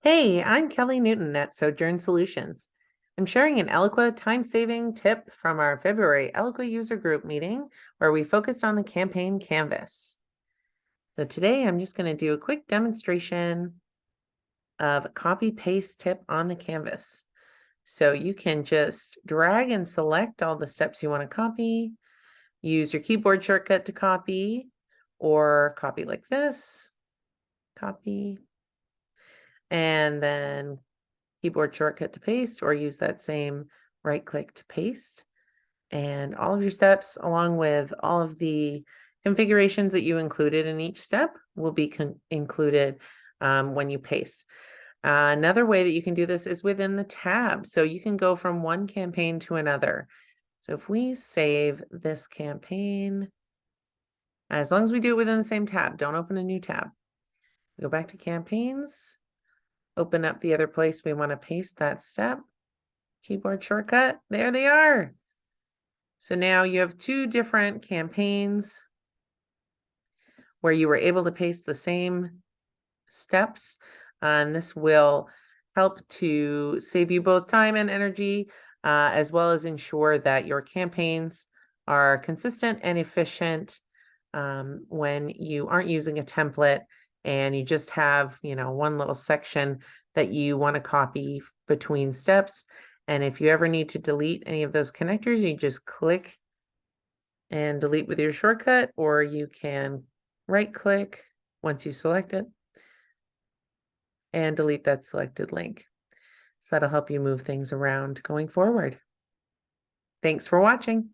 Hey, I'm Kelly Newton at Sojourn Solutions. I'm sharing an Eloqua time-saving tip from our February Eloqua user group meeting where we focused on the campaign canvas. So today I'm just going to do a quick demonstration of a copy-paste tip on the canvas. So you can just drag and select all the steps you want to copy, use your keyboard shortcut to copy, or copy like this, copy, and then keyboard shortcut to paste, or use that same right click to paste. And all of your steps, along with all of the configurations that you included in each step, will be included when you paste. Another way that you can do this is within the tab. So you can go from one campaign to another. So if we save this campaign, as long as we do it within the same tab, don't open a new tab. Go back to campaigns, open up the other place we want to paste that step. Keyboard shortcut, there they are. So now you have two different campaigns where you were able to paste the same steps, and this will help to save you both time and energy, as well as ensure that your campaigns are consistent and efficient when you aren't using a template and you just have, one little section that you want to copy between steps. And if you ever need to delete any of those connectors, you just click and delete with your shortcut, or you can right click once you select it and delete that selected link. So that'll help you move things around going forward. Thanks for watching.